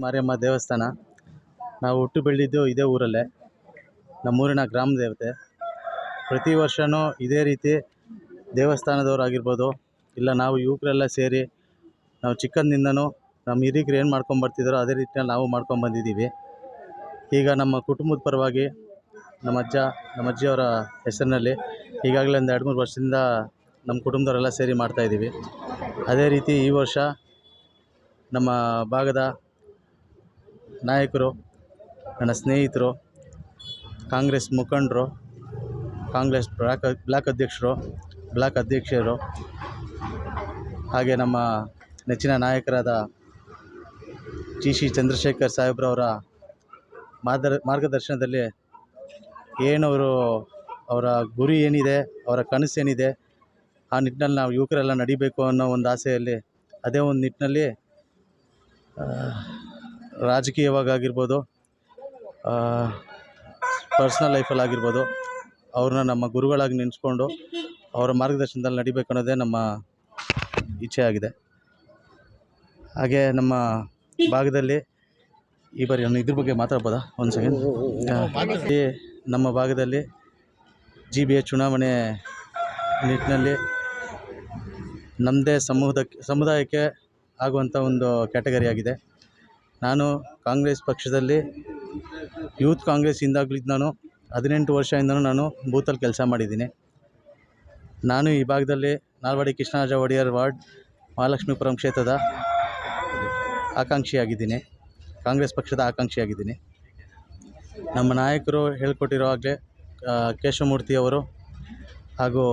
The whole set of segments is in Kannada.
ಮಾರಿಯಮ್ಮ ದೇವಸ್ಥಾನ. ನಾವು ಹುಟ್ಟು ಬೆಳೆದಿದ್ದು ಇದೇ ಊರಲ್ಲೇ, ನಮ್ಮೂರಿನ ಗ್ರಾಮ ದೇವತೆ. ಪ್ರತಿ ವರ್ಷವೂ ಇದೇ ರೀತಿ ದೇವಸ್ಥಾನದವರಾಗಿರ್ಬೋದು, ಇಲ್ಲ ನಾವು ಯುವಕರೆಲ್ಲ ಸೇರಿ ನಾವು ಚಿಕ್ಕಂದಿಂದನೂ ನಮ್ಮ ಹಿರಿಯರು ಏನು ಮಾಡ್ಕೊಂಬರ್ತಿದ್ದಾರೋ ಅದೇ ರೀತಿಯಲ್ಲಿ ನಾವು ಮಾಡ್ಕೊಂಬಂದಿದ್ದೀವಿ. ಈಗ ನಮ್ಮ ಕುಟುಂಬದ ಪರವಾಗಿ ನಮ್ಮ ಅಜ್ಜಿಯವರ ಹೆಸರಿನಲ್ಲಿ ಈಗಾಗಲೇ ಒಂದು 2-3 ವರ್ಷದಿಂದ ನಮ್ಮ ಕುಟುಂಬದವರೆಲ್ಲ ಸೇರಿ ಮಾಡ್ತಾಯಿದ್ದೀವಿ. ಅದೇ ರೀತಿ ಈ ವರ್ಷ ನಮ್ಮ ಭಾಗದ ನಾಯಕರು, ನನ್ನ ಸ್ನೇಹಿತರು, ಕಾಂಗ್ರೆಸ್ ಮುಖಂಡರು, ಕಾಂಗ್ರೆಸ್ ಬ್ಲಾಕ್ ಅಧ್ಯಕ್ಷರು, ಹಾಗೆ ನಮ್ಮ ನೆಚ್ಚಿನ ನಾಯಕರಾದ ಶ್ರೀ ಚಂದ್ರಶೇಖರ್ ಸಾಹೇಬ್ರವರ ಮಾರ್ಗದರ್ಶನದಲ್ಲಿ ಅವರ ಗುರಿ ಏನಿದೆ, ಅವರ ಕನಸೇನಿದೆ, ಆ ನಿಟ್ಟಿನಲ್ಲಿ ನಾವು ಯುವಕರೆಲ್ಲ ನಡಿಬೇಕು ಅನ್ನೋ ಒಂದು ಆಸೆಯಲ್ಲಿ, ಅದೇ ಒಂದು ನಿಟ್ಟಿನಲ್ಲಿ ರಾಜಕೀಯವಾಗಿರ್ಬೋದು, ಪರ್ಸ್ನಲ್ ಲೈಫಲ್ಲಾಗಿರ್ಬೋದು, ಅವ್ರನ್ನ ನಮ್ಮ ಗುರುಗಳಾಗಿ ನೆನೆಸ್ಕೊಂಡು ಅವರ ಮಾರ್ಗದರ್ಶನದಲ್ಲಿ ನಡಿಬೇಕು ಅನ್ನೋದೇ ನಮ್ಮ ಇಚ್ಛೆ ಆಗಿದೆ. ಹಾಗೆ ನಮ್ಮ ಭಾಗದಲ್ಲಿ ಈ ಬಾರಿ ನಾನು ಇದ್ರ ಬಗ್ಗೆ ಮಾತಾಡ್ಬೋದಾ ಒಂದು ಸೆಕೆಂಡ್? ನಮ್ಮ ಭಾಗದಲ್ಲಿ GBA ಚುನಾವಣೆ ನಿಟ್ಟಿನಲ್ಲಿ ನಮ್ಮದೇ ಸಮುದಾಯಕ್ಕೆ ಆಗುವಂಥ ಒಂದು ಕ್ಯಾಟಗರಿ ಆಗಿದೆ. ನಾನು ಕಾಂಗ್ರೆಸ್ ಪಕ್ಷದಲ್ಲಿ ಯೂತ್ ಕಾಂಗ್ರೆಸ್ಸಿಂದಾಗಲಿದ್ದು ನಾನು 18 ವರ್ಷದಿಂದನೂ ನಾನು ಬೂತಲ್ಲಿ ಕೆಲಸ ಮಾಡಿದ್ದೀನಿ. ನಾನು ಈ ಭಾಗದಲ್ಲಿ ನಾಲ್ವಡಿ ಕೃಷ್ಣರಾಜ ಒಡೆಯರ್ ವಾರ್ಡ್ ಮಹಾಲಕ್ಷ್ಮೀಪುರಂ ಕ್ಷೇತ್ರದ ಆಕಾಂಕ್ಷಿಯಾಗಿದ್ದೀನಿ, ಕಾಂಗ್ರೆಸ್ ಪಕ್ಷದ ಆಕಾಂಕ್ಷಿಯಾಗಿದ್ದೀನಿ. ನಮ್ಮ ನಾಯಕರು ಹೇಳ್ಕೊಟ್ಟಿರೋ ಹಾಗೆ ಕೇಶವಮೂರ್ತಿಯವರು ಹಾಗೂ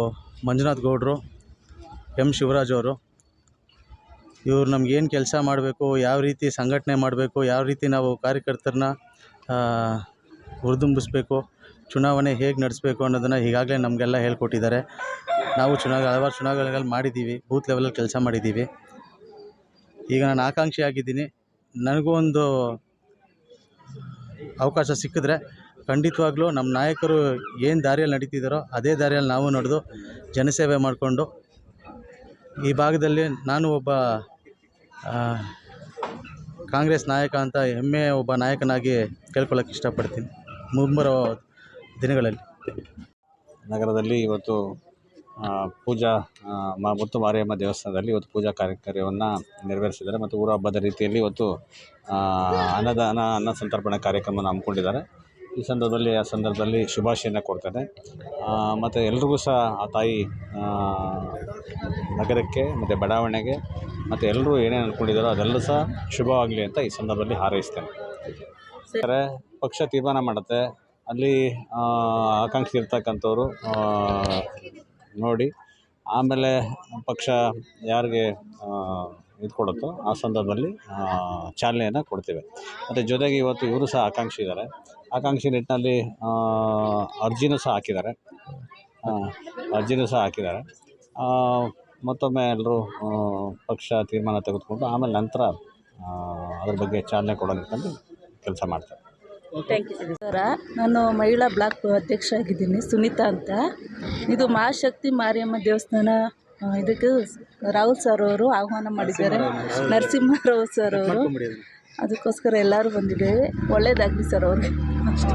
ಮಂಜುನಾಥ್ ಗೌಡರು, ಶಿವರಾಜ್ ಅವರು, ಇವರು ನಮಗೇನು ಕೆಲಸ ಮಾಡಬೇಕು, ಯಾವ ರೀತಿ ಸಂಘಟನೆ ಮಾಡಬೇಕು, ಯಾವ ರೀತಿ ನಾವು ಕಾರ್ಯಕರ್ತರನ್ನ ಹುರಿದುಂಬಿಸ್ಬೇಕು, ಚುನಾವಣೆ ಹೇಗೆ ನಡೆಸಬೇಕು ಅನ್ನೋದನ್ನು ಈಗಾಗಲೇ ನಮಗೆಲ್ಲ ಹೇಳ್ಕೊಟ್ಟಿದ್ದಾರೆ. ನಾವು ಹಲವಾರು ಚುನಾವಣೆಗಳು ಮಾಡಿದ್ದೀವಿ, ಬೂತ್ ಲೆವೆಲಲ್ಲಿ ಕೆಲಸ ಮಾಡಿದ್ದೀವಿ. ಈಗ ನಾನು ಆಕಾಂಕ್ಷಿಯಾಗಿದ್ದೀನಿ. ನನಗೂ ಒಂದು ಅವಕಾಶ ಸಿಕ್ಕಿದ್ರೆ ಖಂಡಿತವಾಗ್ಲೂ ನಮ್ಮ ನಾಯಕರು ಏನು ದಾರಿಯಲ್ಲಿ ನಡೀತಿದ್ದಾರೋ ಅದೇ ದಾರಿಯಲ್ಲಿ ನಾವು ನಡೆದು ಜನಸೇವೆ ಮಾಡಿಕೊಂಡು ಈ ಭಾಗದಲ್ಲಿ ನಾನು ಒಬ್ಬ ಕಾಂಗ್ರೆಸ್ ನಾಯಕ ಅಂತ ಹೆಮ್ಮೆಯ ಒಬ್ಬ ನಾಯಕನಾಗಿ ಕೇಳ್ಕೊಳ್ಳೋಕೆ ಇಷ್ಟಪಡ್ತೀನಿ ಮುಂಬರೋ ದಿನಗಳಲ್ಲಿ. ನಗರದಲ್ಲಿ ಇವತ್ತು ಪೂಜಾ ಮತ್ತು ಮಾರಿಯಮ್ಮ ದೇವಸ್ಥಾನದಲ್ಲಿ ಇವತ್ತು ಪೂಜಾ ಕಾರ್ಯವನ್ನು ನೆರವೇರಿಸಿದ್ದಾರೆ ಮತ್ತು ಊರ ಹಬ್ಬದ ರೀತಿಯಲ್ಲಿ ಇವತ್ತು ಅನ್ನ ಸಂತರ್ಪಣೆ ಕಾರ್ಯಕ್ರಮವನ್ನು ಹಮ್ಮಿಕೊಂಡಿದ್ದಾರೆ. ಈ ಸಂದರ್ಭದಲ್ಲಿ ಶುಭಾಶಯನ ಕೊಡ್ತಾರೆ ಮತ್ತು ಎಲ್ರಿಗೂ ಸಹ ಆ ತಾಯಿ ನಗರಕ್ಕೆ ಮತ್ತು ಬಡಾವಣೆಗೆ ಮತ್ತು ಎಲ್ಲರೂ ಏನೇನು ಅಂದ್ಕೊಂಡಿದ್ದಾರೋ ಅದೆಲ್ಲೂ ಸಹ ಶುಭವಾಗಲಿ ಅಂತ ಈ ಸಂದರ್ಭದಲ್ಲಿ ಹಾರೈಸ್ತೇನೆ. ಪಕ್ಷ ತೀರ್ಮಾನ ಮಾಡುತ್ತೆ, ಅಲ್ಲಿ ಆಕಾಂಕ್ಷಿ ಇರ್ತಕ್ಕಂಥವ್ರು ನೋಡಿ ಆಮೇಲೆ ಪಕ್ಷ ಯಾರಿಗೆ ಇದು ಕೊಡುತ್ತೋ ಆ ಸಂದರ್ಭದಲ್ಲಿ ಚಾಲನೆಯನ್ನು ಕೊಡ್ತೇವೆ. ಮತ್ತು ಜೊತೆಗೆ ಇವತ್ತು ಇವರು ಸಹ ಆಕಾಂಕ್ಷಿ ನಿಟ್ಟಿನಲ್ಲಿ ಅರ್ಜಿನೂ ಸಹ ಹಾಕಿದ್ದಾರೆ. ಮತ್ತೊಮ್ಮೆ ಎಲ್ಲರೂ ಪಕ್ಷ ತೀರ್ಮಾನ ತೆಗೆದುಕೊಂಡು ಆಮೇಲೆ ನಂತರ ಅದ್ರ ಬಗ್ಗೆ ಚಾಲನೆ ಕೊಡೋ ನಿಟ್ಟಿನಲ್ಲಿ ಕೆಲಸ ಮಾಡ್ತಾರೆ. ಥ್ಯಾಂಕ್ ಯು ಸರ. ನಾನು ಮಹಿಳಾ ಬ್ಲಾಕ್ ಅಧ್ಯಕ್ಷ ಆಗಿದ್ದೀನಿ, ಸುನೀತಾ ಅಂತ. ಇದು ಮಹಾಶಕ್ತಿ ಮಾರಿಯಮ್ಮ ದೇವಸ್ಥಾನ, ಇದಕ್ಕೆ ರಾಹುಲ್ ಸರ್ ಅವರು ಆಹ್ವಾನ ಮಾಡಿದ್ದಾರೆ, ನರಸಿಂಹರಾವ್ ಸರ್ ಅವರು. ಅದಕ್ಕೋಸ್ಕರ ಎಲ್ಲರೂ ಬಂದಿದ್ದೇವೆ. ಒಳ್ಳೆಯದಾಗಲಿ ಸರ್ ಅವ್ರಿಗೆ ಅಷ್ಟೇ.